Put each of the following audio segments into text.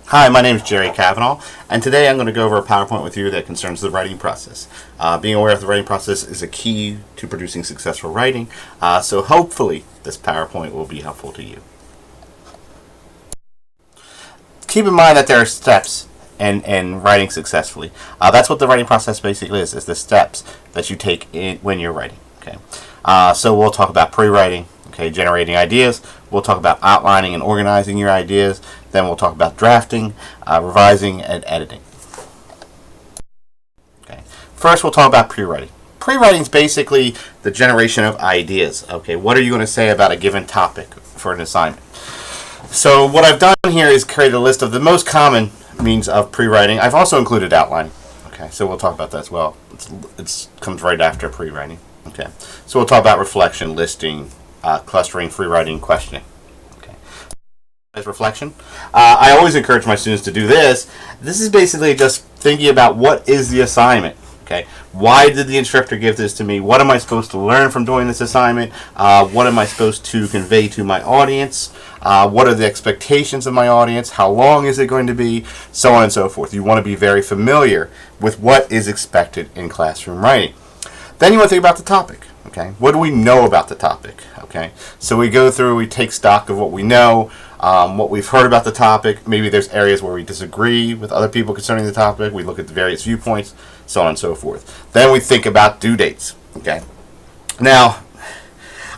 Hi, my name is Jerry Cavanaugh, and today I'm going to go over a PowerPoint with you that concerns the writing process. Being aware of the writing process is a key to producing successful writing, so hopefully this PowerPoint will be helpful to you. Keep in mind that there are steps in writing successfully. That's what the writing process basically is the steps that you take when you're writing. Okay, so we'll talk about pre-writing, generating ideas. We'll talk about outlining and organizing your ideas. Then we'll talk about drafting, revising, and editing. Okay. First, we'll talk about pre-writing. Pre-writing is basically the generation of ideas. Okay, what are you going to say about a given topic for an assignment? So what I've done here is create a list of the most common means of pre-writing. I've also included outlining. Okay, so we'll talk about that as well. It comes right after pre-writing. Okay, so we'll talk about reflection, listing, clustering, free writing, questioning. As reflection. I always encourage my students to do this. This is basically just thinking about what is the assignment. Okay, why did the instructor give this to me? What am I supposed to learn from doing this assignment? What am I supposed to convey to my audience? What are the expectations of my audience? How long is it going to be? So on and so forth. You want to be very familiar with what is expected in classroom writing. Then you want to think about the topic. Okay, what do we know about the topic? Okay, so we go through, we take stock of what we know, what we've heard about the topic. Maybe there's areas where we disagree with other people concerning the topic. We look at the various viewpoints, so on and so forth. Then we think about due dates. Okay, now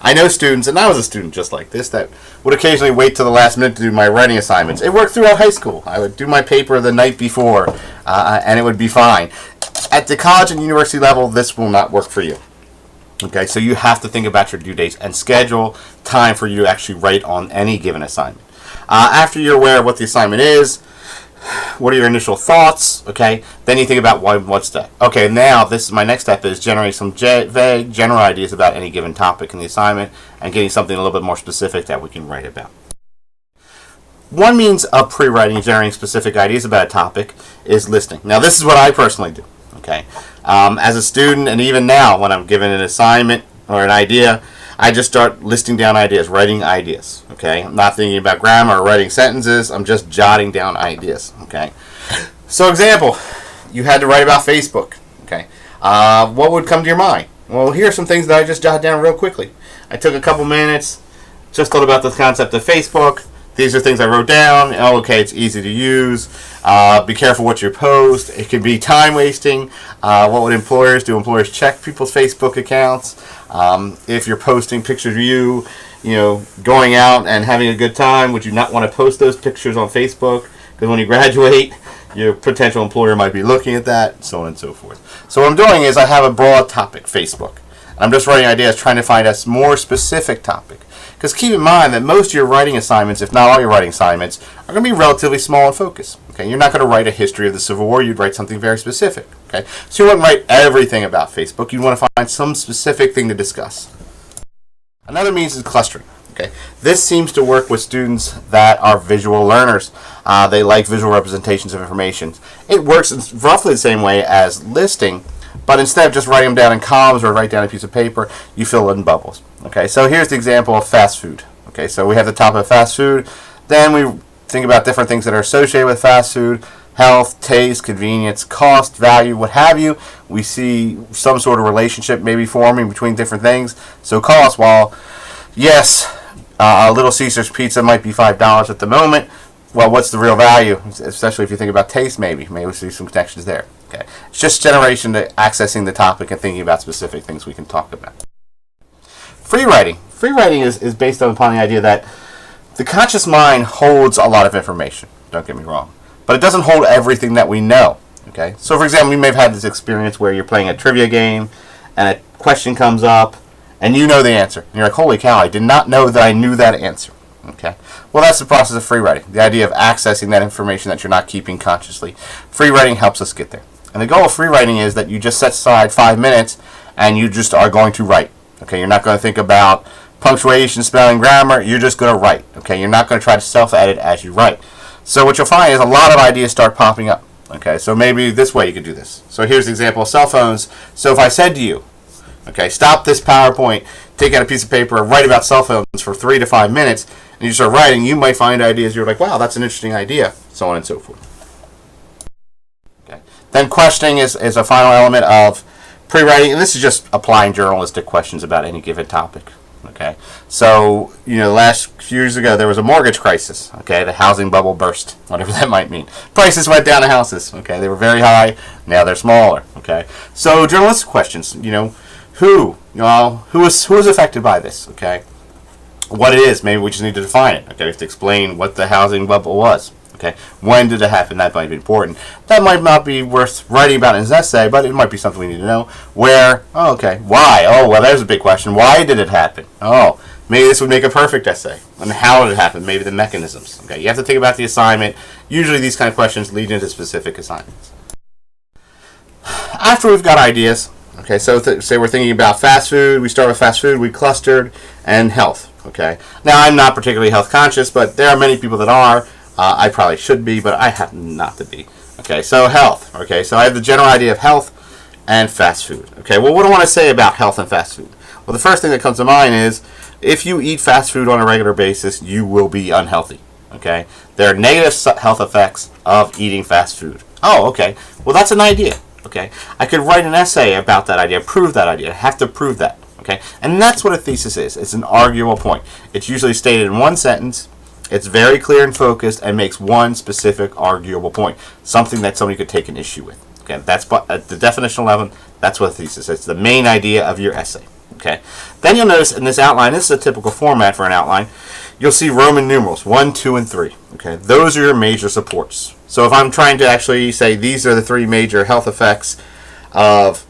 I know students, and I was a student just like this, that would occasionally wait till the last minute to do my writing assignments. It worked throughout high school. I would do my paper the night before, and it would be fine. At the college and university level, this will not work for you. Okay, so you have to think about your due dates and schedule time for you to actually write on any given assignment. After you're aware of what the assignment is, what are your initial thoughts? Okay, then you think about what's that. Okay, now this is my next step is generating some vague general ideas about any given topic in the assignment and getting something a little bit more specific that we can write about. One means of pre-writing, generating specific ideas about a topic, is listing. Now this is what I personally do. Okay, as a student, and even now when I'm given an assignment or an idea, I just start listing down ideas, writing ideas. Okay, I'm not thinking about grammar or writing sentences. I'm just jotting down ideas. Okay, so example, you had to write about Facebook. Okay, what would come to your mind? Well, here are some things that I just jotted down real quickly. I took a couple minutes, just thought about the concept of Facebook. These are things I wrote down. Okay, it's easy to use. Be careful what you post. It could be time wasting. What would employers do? Employers check people's Facebook accounts. If you're posting pictures of you going out and having a good time, would you not want to post those pictures on Facebook? Because when you graduate, your potential employer might be looking at that, so on and so forth. So what I'm doing is I have a broad topic, Facebook. I'm just writing ideas, trying to find a more specific topic. Because keep in mind that most of your writing assignments, if not all your writing assignments, are going to be relatively small in focus. Okay, you're not going to write a history of the Civil War. You'd write something very specific. Okay, so you wouldn't write everything about Facebook. You'd want to find some specific thing to discuss. Another means is clustering. Okay, this seems to work with students that are visual learners. They like visual representations of information. It works in roughly the same way as listing, but instead of just writing them down in columns or write down a piece of paper, you fill in bubbles. Okay, so here's the example of fast food. Okay, so we have the topic of fast food. Then we think about different things that are associated with fast food: health, taste, convenience, cost, value, what have you. We see some sort of relationship maybe forming between different things. So cost, while yes, a Little Caesar's pizza might be $5 at the moment, well, what's the real value? Especially if you think about taste, maybe we see some connections there. Okay, it's just generation to accessing the topic and thinking about specific things we can talk about. Free writing. Free writing is based upon the idea that the conscious mind holds a lot of information. Don't get me wrong, but it doesn't hold everything that we know. Okay, so for example, you may have had this experience where you're playing a trivia game, and a question comes up, and you know the answer, and you're like, "Holy cow! I did not know that I knew that answer." Okay, well, that's the process of free writing. The idea of accessing that information that you're not keeping consciously. Free writing helps us get there. And the goal of free writing is that you just set aside 5 minutes and you just are going to write. Okay, you're not going to think about punctuation, spelling, grammar. You're just going to write. Okay, you're not going to try to self-edit as you write. So what you'll find is a lot of ideas start popping up. Okay, so maybe this way you could do this. So here's the example of cell phones. So if I said to you, Okay, stop this PowerPoint, take out a piece of paper, and write about cell phones for 3 to 5 minutes, and you start writing, you might find ideas, you're like, wow, that's an interesting idea, so on and so forth. Okay. Then questioning is a final element of pre-writing, and this is just applying journalistic questions about any given topic. Okay, so last few years ago there was a mortgage crisis. Okay, the housing bubble burst, whatever that might mean. Prices went down to houses. Okay, they were very high. Now they're smaller. Okay, so journalistic questions. Who was affected by this? Okay, what it is? Maybe we just need to define it. Okay, we have to explain what the housing bubble was. Okay, when did it happen? That might be important. That might not be worth writing about in an essay, but it might be something we need to know. Where? Oh, okay. Why? Oh, well, there's a big question. Why did it happen? Oh, maybe this would make a perfect essay. And how did it happen? Maybe the mechanisms. Okay, you have to think about the assignment. Usually these kind of questions lead into specific assignments. After we've got ideas, okay, so say we're thinking about fast food. We start with fast food. We clustered and health. Okay. Now, I'm not particularly health conscious, but there are many people that are. I probably should be, but I happen not to be. Okay, so health. Okay, so I have the general idea of health and fast food. Okay, well, what do I want to say about health and fast food? Well, the first thing that comes to mind is if you eat fast food on a regular basis, you will be unhealthy. Okay, there are negative health effects of eating fast food. Oh, okay. Well, that's an idea. Okay, I could write an essay about that idea, prove that idea. I have to prove that. Okay, and that's what a thesis is. It's an arguable point. It's usually stated in one sentence. It's very clear and focused and makes one specific arguable point, something that somebody could take an issue with. Okay, that's at the definitional level. That's what a thesis is. It's the main idea of your essay. Okay, then you'll notice in this outline, this is a typical format for an outline. You'll see Roman numerals 1, 2, and 3. Okay, those are your major supports. So if I'm trying to actually say these are the 3 major health effects of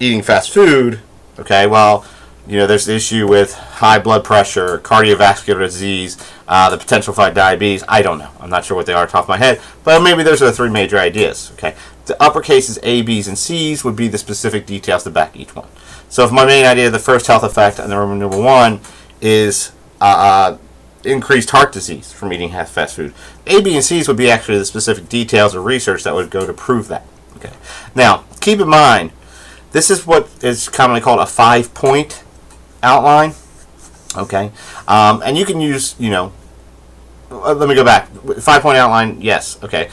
eating fast food, okay, well, there's the issue with high blood pressure, cardiovascular disease, the potential for diabetes. I don't know. I'm not sure what they are off the top of my head, but maybe those are the 3 major ideas. Okay, the uppercases A, B's, and C's would be the specific details to back each one. So if my main idea, the first health effect, and the Roman numeral 1 is increased heart disease from eating fast food, A, B, and C's would be actually the specific details or research that would go to prove that. Okay. Now, keep in mind, this is what is commonly called a 5-point outline. Okay, and you can use, let me go back. 5-point outline, yes. Okay,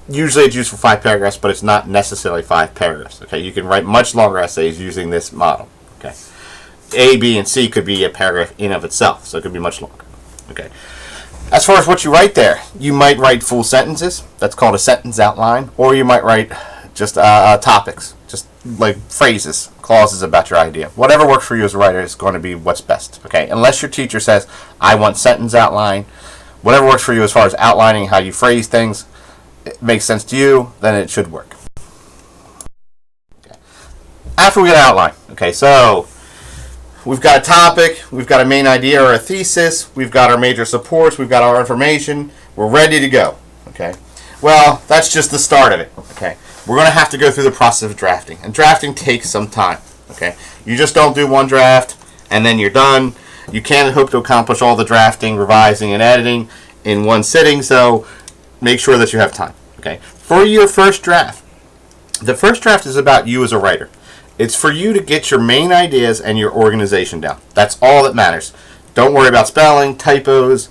usually it's used for 5 paragraphs, but it's not necessarily 5 paragraphs. Okay, you can write much longer essays using this model. Okay, A, B, and C could be a paragraph in of itself, so it could be much longer. Okay, as far as what you write there, you might write full sentences. That's called a sentence outline, or you might write just topics, just like phrases, clauses about your idea. Whatever works for you as a writer is going to be what's best. Okay, unless your teacher says, I want sentence outline, whatever works for you as far as outlining how you phrase things, it makes sense to you, then it should work. Okay. After we get an outline, okay, so we've got a topic, we've got a main idea or a thesis, we've got our major supports, we've got our information, we're ready to go. Okay, well, that's just the start of it. Okay, we're going to have to go through the process of drafting, and drafting takes some time. Okay, you just don't do one draft and then you're done. You can't hope to accomplish all the drafting, revising, and editing in one sitting, so make sure that you have time. Okay, for your first draft, the first draft is about you as a writer. It's for you to get your main ideas and your organization down. That's all that matters. Don't worry about spelling, typos,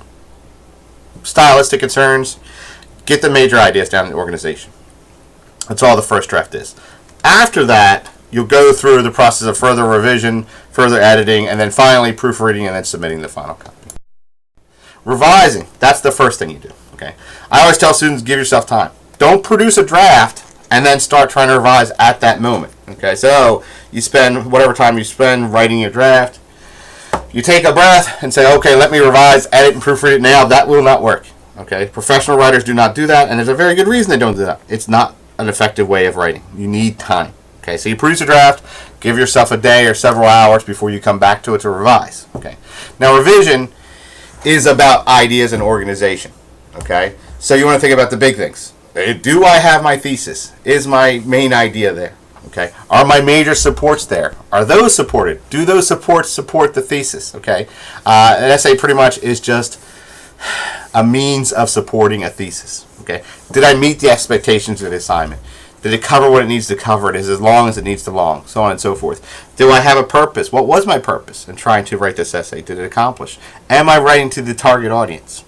stylistic concerns. Get the major ideas down in the organization. That's all the first draft is. After that, you'll go through the process of further revision, further editing, and then finally proofreading and then submitting the final copy. Revising, that's the first thing you do. Okay, I always tell students, give yourself time. Don't produce a draft and then start trying to revise at that moment. Okay, so you spend whatever time you spend writing your draft. You take a breath and say, okay, let me revise, edit, and proofread it now. That will not work. Okay, professional writers do not do that, and there's a very good reason they don't do that. It's not an effective way of writing. You need time. Okay, so you produce a draft, give yourself a day or several hours before you come back to it to revise. Okay, now revision is about ideas and organization. Okay, so you want to think about the big things. Do I have my thesis? Is my main idea there? Okay, are my major supports there? Are those supported? Do those supports support the thesis? Okay, an essay pretty much is just a means of supporting a thesis. Okay, did I meet the expectations of the assignment? Did it cover what it needs to cover? Is it as long as it needs to long? So on and so forth. Do I have a purpose? What was my purpose in trying to write this essay? Did it accomplish? Am I writing to the target audience?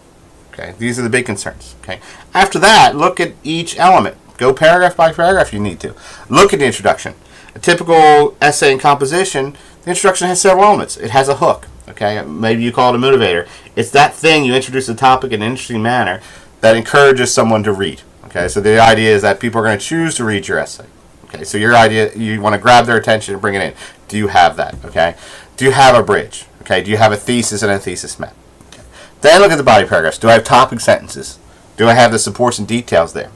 Okay, these are the big concerns. Okay. After that, look at each element. Go paragraph by paragraph if you need to. Look at the introduction. A typical essay in composition, the introduction has several elements. It has a hook. Okay, maybe you call it a motivator. It's that thing you introduce the topic in an interesting manner that encourages someone to read. Okay, so the idea is that people are going to choose to read your essay. Okay, so your idea, you want to grab their attention and bring it in. Do you have that? Okay, do you have a bridge? Okay, do you have a thesis and a thesis map? Okay. Then look at the body paragraphs. Do I have topic sentences? Do I have the supports and details there?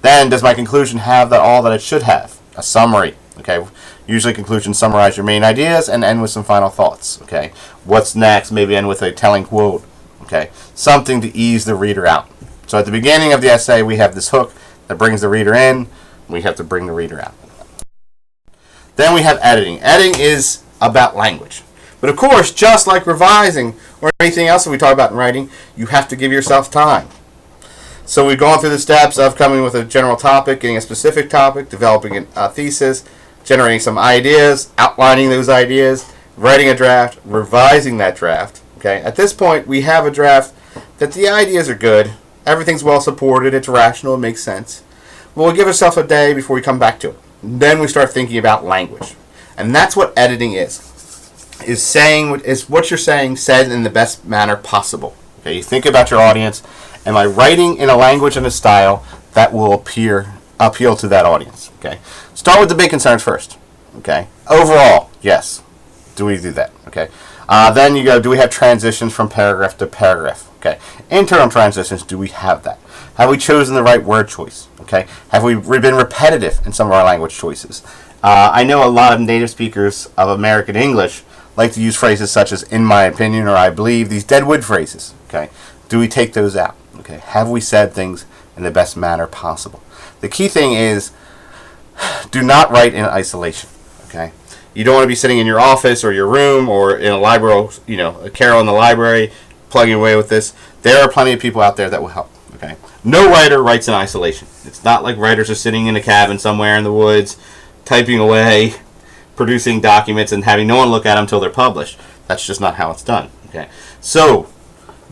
Then does my conclusion have all that it should have? A summary. Okay, usually conclusions summarize your main ideas and end with some final thoughts. Okay, what's next? Maybe end with a telling quote. Okay, something to ease the reader out. So at the beginning of the essay, we have this hook that brings the reader in. We have to bring the reader out. Then we have editing. Editing is about language. But of course, just like revising or anything else that we talk about in writing, you have to give yourself time. So we've gone through the steps of coming with a general topic, getting a specific topic, developing a thesis, generating some ideas, outlining those ideas, writing a draft, revising that draft. Okay. At this point, we have a draft that the ideas are good, everything's well supported, it's rational, it makes sense. We'll give ourselves a day before we come back to it. Then we start thinking about language. And that's what editing is what you're saying said in the best manner possible. Okay, you think about your audience. Am I writing in a language and a style that will appeal to that audience? Okay, start with the big concerns first. Okay, overall, yes. Do we do that? Okay, then you go. Do we have transitions from paragraph to paragraph? Okay, internal transitions. Do we have that? Have we chosen the right word choice? Okay, have we been repetitive in some of our language choices? I know a lot of native speakers of American English like to use phrases such as "in my opinion" or "I believe," these deadwood phrases. Okay, do we take those out? Okay, have we said things in the best manner possible? The key thing is, do not write in isolation. Okay, you don't want to be sitting in your office or your room or in a library, a carrel in the library, plugging away with this. There are plenty of people out there that will help. Okay, no writer writes in isolation. It's not like writers are sitting in a cabin somewhere in the woods, typing away, producing documents, and having no one look at them until they're published. That's just not how it's done. Okay, so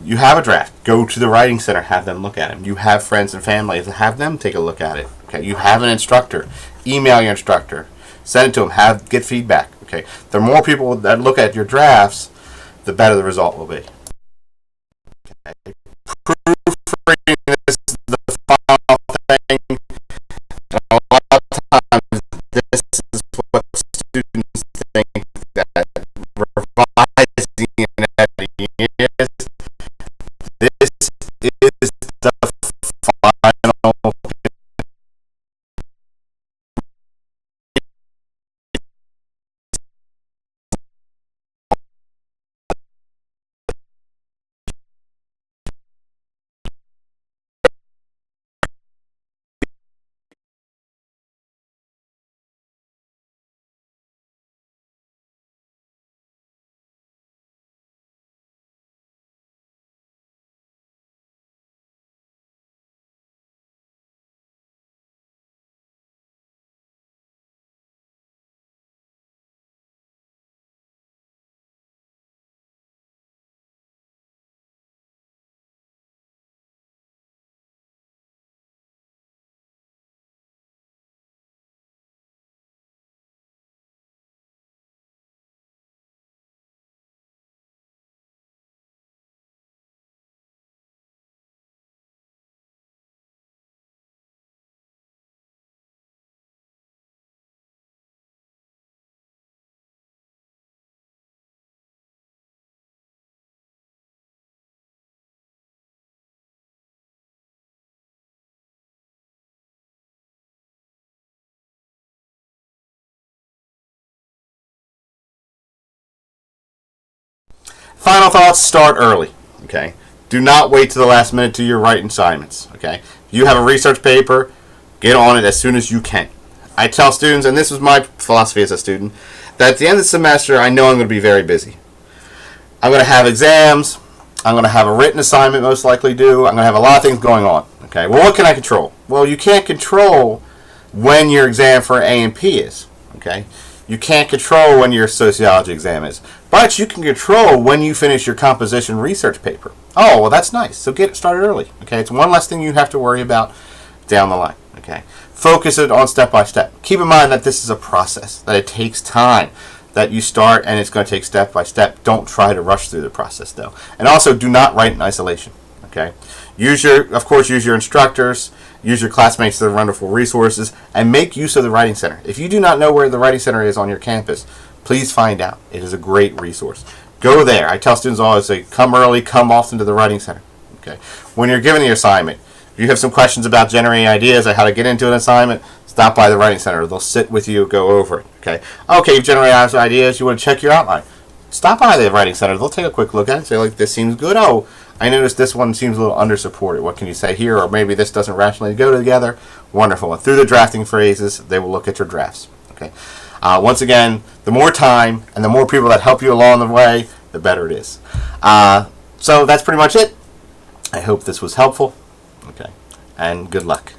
you have a draft. Go to the writing center. Have them look at it. You have friends and family. Have them take a look at it. Okay. You have an instructor. Email your instructor. Send it to them. Get feedback. Okay. The more people that look at your drafts, the better the result will be. Okay. Proofreading is the final thing. And a lot of times, this is what students think that revising and editing is. This is the final final thoughts. Start early. Okay. Do not wait to the last minute to your writing assignments. Okay. If you have a research paper, get on it as soon as you can. I tell students, and this was my philosophy as a student, that at the end of the semester, I know I'm going to be very busy. I'm going to have exams. I'm going to have a written assignment most likely due. I'm going to have a lot of things going on. Okay. Well, what can I control? Well, you can't control when your exam for A&P is. Okay, you can't control when your sociology exam is, but you can control when you finish your composition research paper. Oh, well, that's nice. So get it started early. Okay, it's one less thing you have to worry about down the line. Okay, focus it on step by step. Keep in mind that this is a process, that it takes time, that you start and it's going to take step by step. Don't try to rush through the process though. And also, do not write in isolation. Okay, use your instructors, use your classmates, they're wonderful resources, and make use of the Writing Center. If you do not know where the Writing Center is on your campus, please find out. It is a great resource. Go there. I tell students always, say, come early, come often to the Writing Center. Okay, when you're given the assignment, if you have some questions about generating ideas or how to get into an assignment, stop by the Writing Center. They'll sit with you, go over it. Okay, you've generated ideas, you want to check your outline. Stop by the Writing Center. They'll take a quick look at it and say, like, this seems good. Oh, I noticed this one seems a little under-supported. What can you say here? Or maybe this doesn't rationally go together. Wonderful. And through the drafting phrases, they will look at your drafts. Okay. Once again, the more time and the more people that help you along the way, the better it is. So that's pretty much it. I hope this was helpful. Okay. And good luck.